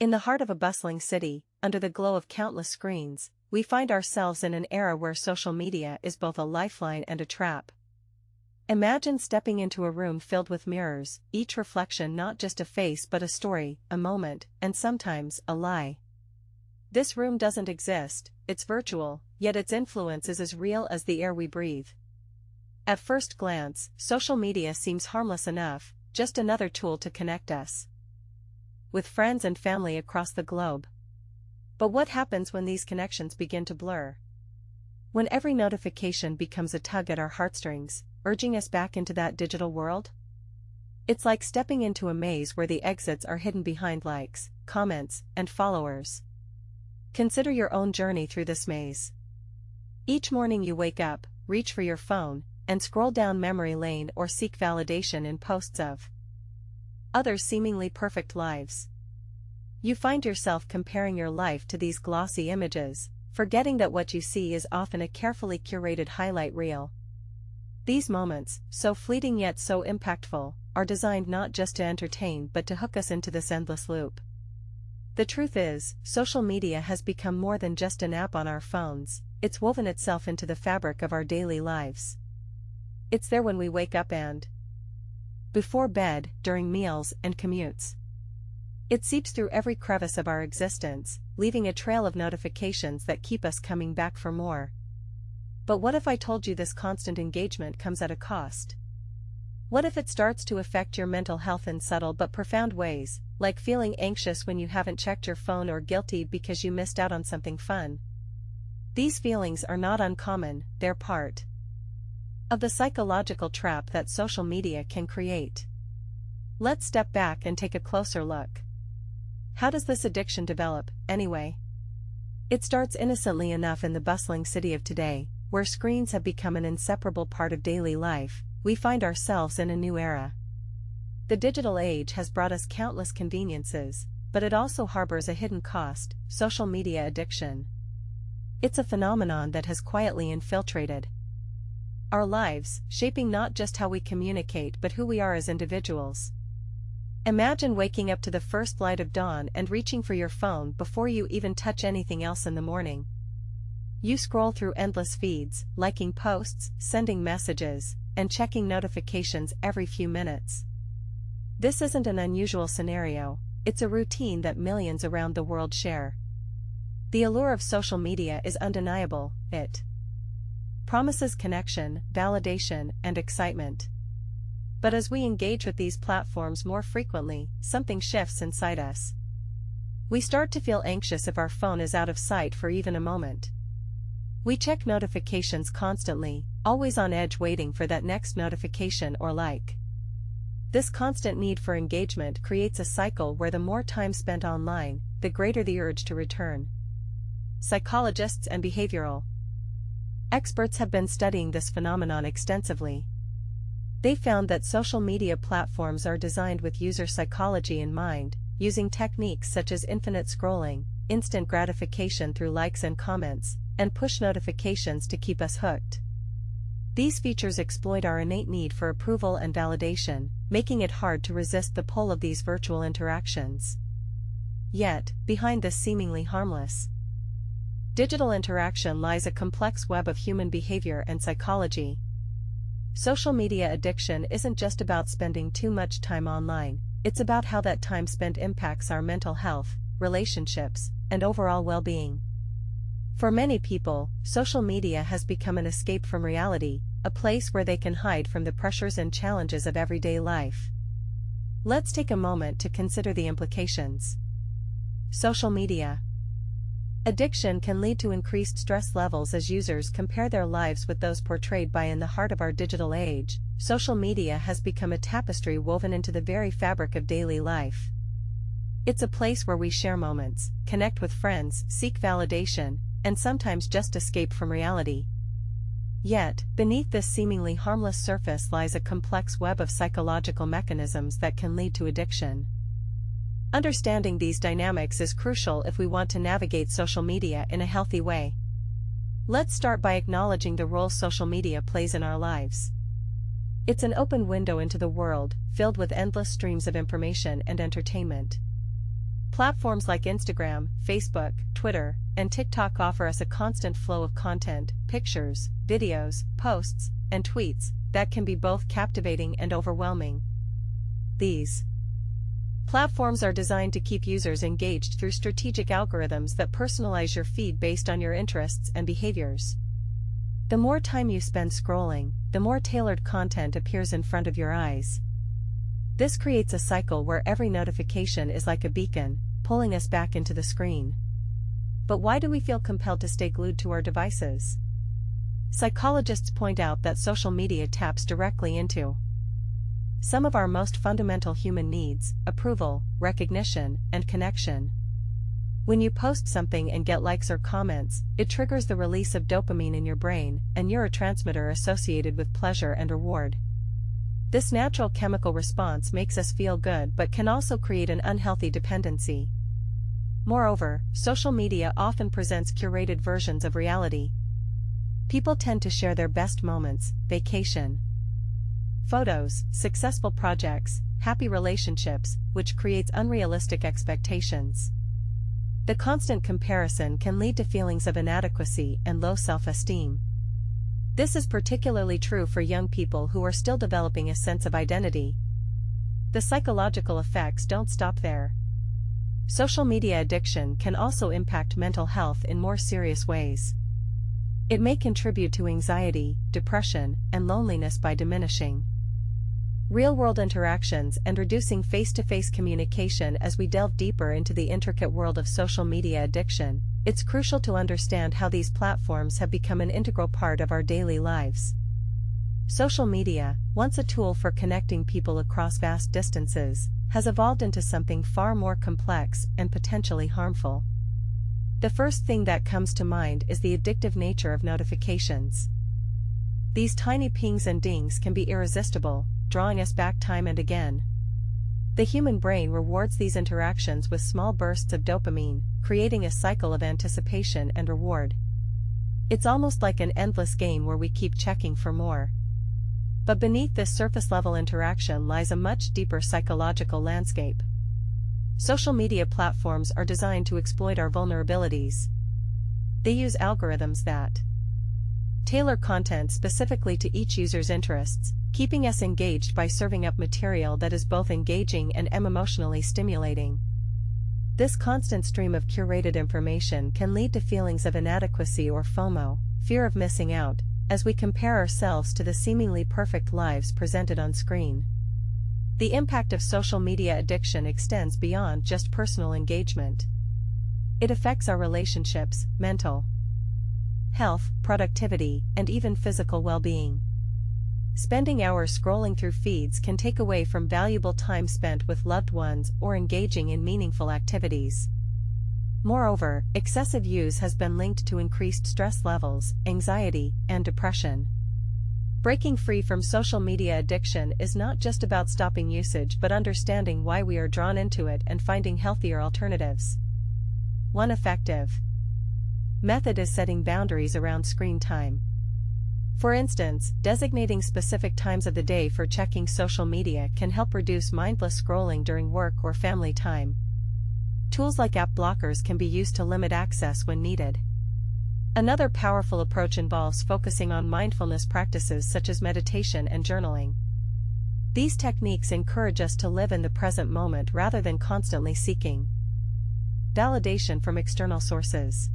In the heart of a bustling city, under the glow of countless screens, we find ourselves in an era where social media is both a lifeline and a trap. Imagine stepping into a room filled with mirrors, each reflection not just a face but a story, a moment, and sometimes a lie. This room doesn't exist, it's virtual, yet its influence is as real as the air we breathe. At first glance, social media seems harmless enough, just another tool to connect us with friends and family across the globe. But what happens when these connections begin to blur? When every notification becomes a tug at our heartstrings, urging us back into that digital world? It's like stepping into a maze where the exits are hidden behind likes, comments, and followers. Consider your own journey through this maze. Each morning you wake up, reach for your phone, and scroll down memory lane or seek validation in posts of others' seemingly perfect lives. You find yourself comparing your life to these glossy images, forgetting that what you see is often a carefully curated highlight reel. These moments, so fleeting yet so impactful, are designed not just to entertain but to hook us into this endless loop. The truth is, social media has become more than just an app on our phones, it's woven itself into the fabric of our daily lives. It's there when we wake up and before bed, during meals and commutes. It seeps through every crevice of our existence, leaving a trail of notifications that keep us coming back for more. But what if I told you this constant engagement comes at a cost? What if it starts to affect your mental health in subtle but profound ways, like feeling anxious when you haven't checked your phone or guilty because you missed out on something fun? These feelings are not uncommon, they're part of the psychological trap that social media can create. Let's step back and take a closer look. How does this addiction develop, anyway? It starts innocently enough in the bustling city of today, where screens have become an inseparable part of daily life. We find ourselves in a new era. The digital age has brought us countless conveniences, but it also harbors a hidden cost: social media addiction. It's a phenomenon that has quietly infiltrated our lives, shaping not just how we communicate but who we are as individuals. Imagine waking up to the first light of dawn and reaching for your phone before you even touch anything else in the morning. You scroll through endless feeds, liking posts, sending messages, and checking notifications every few minutes. This isn't an unusual scenario, it's a routine that millions around the world share. The allure of social media is undeniable, it promises connection, validation, and excitement. But as we engage with these platforms more frequently, something shifts inside us. We start to feel anxious if our phone is out of sight for even a moment. We check notifications constantly, always on edge waiting for that next notification or like. This constant need for engagement creates a cycle where the more time spent online, the greater the urge to return. Psychologists and behavioral experts have been studying this phenomenon extensively. They found that social media platforms are designed with user psychology in mind, using techniques such as infinite scrolling, instant gratification through likes and comments, and push notifications to keep us hooked. These features exploit our innate need for approval and validation, making it hard to resist the pull of these virtual interactions. Yet, behind this seemingly harmless digital interaction lies a complex web of human behavior and psychology. Social media addiction isn't just about spending too much time online, it's about how that time spent impacts our mental health, relationships, and overall well-being. For many people, social media has become an escape from reality, a place where they can hide from the pressures and challenges of everyday life. Let's take a moment to consider the implications. Social media addiction can lead to increased stress levels as users compare their lives with those portrayed by. In the heart of our digital age, social media has become a tapestry woven into the very fabric of daily life. It's a place where we share moments, connect with friends, seek validation, and sometimes just escape from reality. Yet, beneath this seemingly harmless surface lies a complex web of psychological mechanisms that can lead to addiction. Understanding these dynamics is crucial if we want to navigate social media in a healthy way. Let's start by acknowledging the role social media plays in our lives. It's an open window into the world, filled with endless streams of information and entertainment. Platforms like Instagram, Facebook, Twitter, and TikTok offer us a constant flow of content, pictures, videos, posts, and tweets that can be both captivating and overwhelming. These platforms are designed to keep users engaged through strategic algorithms that personalize your feed based on your interests and behaviors. The more time you spend scrolling, the more tailored content appears in front of your eyes. This creates a cycle where every notification is like a beacon, pulling us back into the screen. But why do we feel compelled to stay glued to our devices? Psychologists point out that social media taps directly into some of our most fundamental human needs: approval, recognition, and connection. When you post something and get likes or comments, it triggers the release of dopamine in your brain, a neurotransmitter associated with pleasure and reward. This natural chemical response makes us feel good but can also create an unhealthy dependency. Moreover, social media often presents curated versions of reality. People tend to share their best moments, vacation photos, successful projects, happy relationships, which creates unrealistic expectations. The constant comparison can lead to feelings of inadequacy and low self-esteem. This is particularly true for young people who are still developing a sense of identity. The psychological effects don't stop there. Social media addiction can also impact mental health in more serious ways. It may contribute to anxiety, depression, and loneliness by diminishing real-world interactions and reducing face-to-face communication. As we delve deeper into the intricate world of social media addiction, it's crucial to understand how these platforms have become an integral part of our daily lives. Social media, once a tool for connecting people across vast distances, has evolved into something far more complex and potentially harmful. The first thing that comes to mind is the addictive nature of notifications. These tiny pings and dings can be irresistible, drawing us back time and again. The human brain rewards these interactions with small bursts of dopamine, creating a cycle of anticipation and reward. It's almost like an endless game where we keep checking for more. But beneath this surface-level interaction lies a much deeper psychological landscape. Social media platforms are designed to exploit our vulnerabilities. They use algorithms that tailor content specifically to each user's interests, keeping us engaged by serving up material that is both engaging and emotionally stimulating. This constant stream of curated information can lead to feelings of inadequacy or FOMO, fear of missing out, as we compare ourselves to the seemingly perfect lives presented on screen. The impact of social media addiction extends beyond just personal engagement. It affects our relationships, mental health, productivity, and even physical well-being. Spending hours scrolling through feeds can take away from valuable time spent with loved ones or engaging in meaningful activities. Moreover, excessive use has been linked to increased stress levels, anxiety, and depression. Breaking free from social media addiction is not just about stopping usage but understanding why we are drawn into it and finding healthier alternatives. One effective method is setting boundaries around screen time. For instance, designating specific times of the day for checking social media can help reduce mindless scrolling during work or family time. Tools like app blockers can be used to limit access when needed. Another powerful approach involves focusing on mindfulness practices such as meditation and journaling. These techniques encourage us to live in the present moment rather than constantly seeking validation from external sources.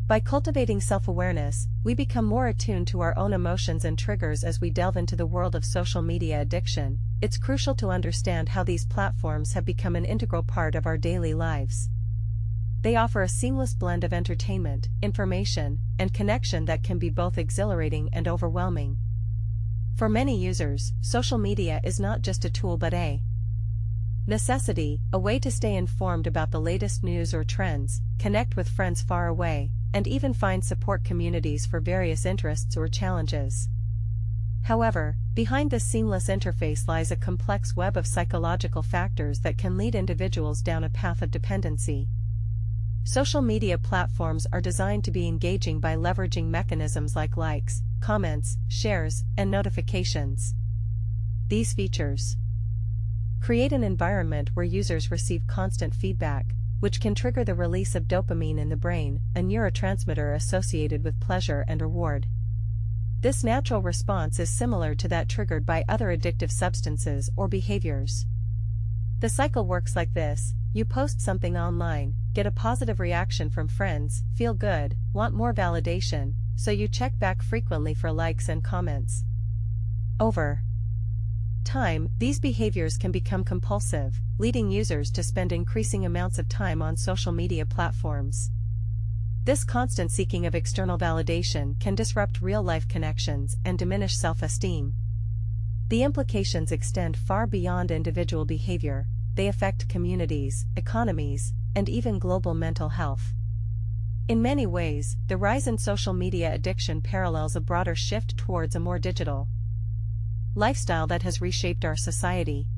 By cultivating self-awareness, we become more attuned to our own emotions and triggers. As we delve into the world of social media addiction, it's crucial to understand how these platforms have become an integral part of our daily lives. They offer a seamless blend of entertainment, information, and connection that can be both exhilarating and overwhelming. For many users, social media is not just a tool but a necessity, a way to stay informed about the latest news or trends, connect with friends far away, and even find support communities for various interests or challenges. However, behind this seamless interface lies a complex web of psychological factors that can lead individuals down a path of dependency. Social media platforms are designed to be engaging by leveraging mechanisms like likes, comments, shares, and notifications. These features create an environment where users receive constant feedback, which can trigger the release of dopamine in the brain, a neurotransmitter associated with pleasure and reward. This natural response is similar to that triggered by other addictive substances or behaviors. The cycle works like this: you post something online, get a positive reaction from friends, feel good, want more validation, so you check back frequently for likes and comments. Over time, these behaviors can become compulsive, leading users to spend increasing amounts of time on social media platforms. This constant seeking of external validation can disrupt real-life connections and diminish self-esteem. The implications extend far beyond individual behavior. They affect communities, economies, and even global mental health. In many ways, the rise in social media addiction parallels a broader shift towards a more digital lifestyle that has reshaped our society.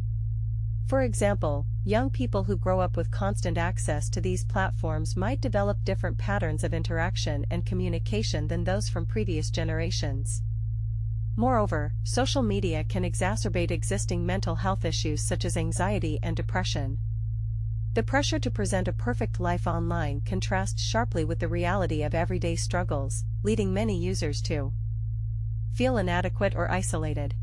For example, young people who grow up with constant access to these platforms might develop different patterns of interaction and communication than those from previous generations. Moreover, social media can exacerbate existing mental health issues such as anxiety and depression. The pressure to present a perfect life online contrasts sharply with the reality of everyday struggles, leading many users to feel inadequate or isolated.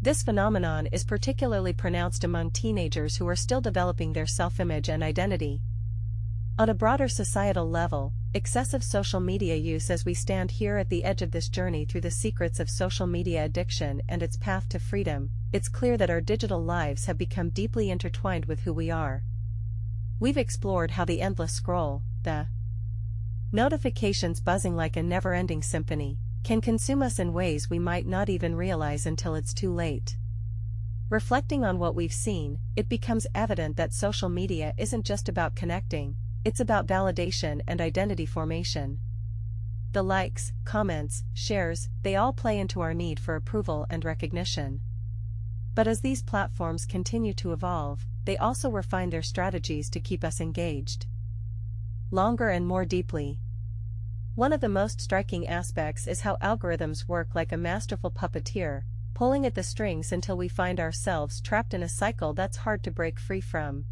This phenomenon is particularly pronounced among teenagers who are still developing their self-image and identity. On a broader societal level, excessive social media use, as we stand here at the edge of this journey through the secrets of social media addiction and its path to freedom, it's clear that our digital lives have become deeply intertwined with who we are. We've explored how the endless scroll, the notifications buzzing like a never-ending symphony, can consume us in ways we might not even realize until it's too late. Reflecting on what we've seen, it becomes evident that social media isn't just about connecting, it's about validation and identity formation. The likes, comments, shares, they all play into our need for approval and recognition. But as these platforms continue to evolve, they also refine their strategies to keep us engaged longer and more deeply. One of the most striking aspects is how algorithms work like a masterful puppeteer, pulling at the strings until we find ourselves trapped in a cycle that's hard to break free from.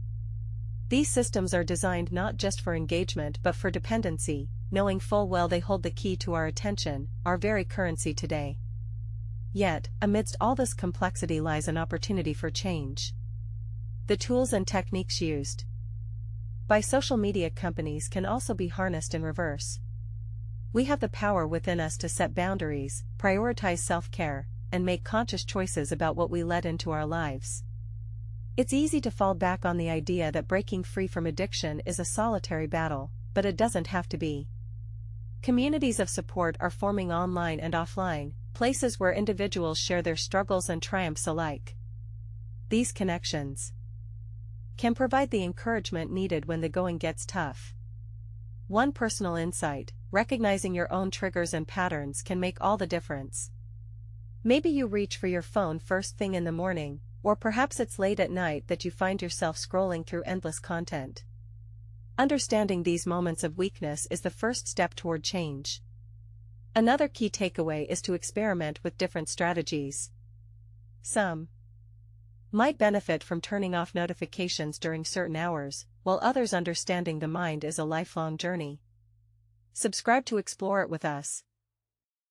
These systems are designed not just for engagement but for dependency, knowing full well they hold the key to our attention, our very currency today. Yet, amidst all this complexity lies an opportunity for change. The tools and techniques used by social media companies can also be harnessed in reverse. We have the power within us to set boundaries, prioritize self-care, and make conscious choices about what we let into our lives. It's easy to fall back on the idea that breaking free from addiction is a solitary battle, but it doesn't have to be. Communities of support are forming online and offline, places where individuals share their struggles and triumphs alike. These connections can provide the encouragement needed when the going gets tough. One personal insight: recognizing your own triggers and patterns can make all the difference. Maybe you reach for your phone first thing in the morning, or perhaps it's late at night that you find yourself scrolling through endless content. Understanding these moments of weakness is the first step toward change. Another key takeaway is to experiment with different strategies. Some might benefit from turning off notifications during certain hours, while others understanding the mind is a lifelong journey. Subscribe to explore it with us.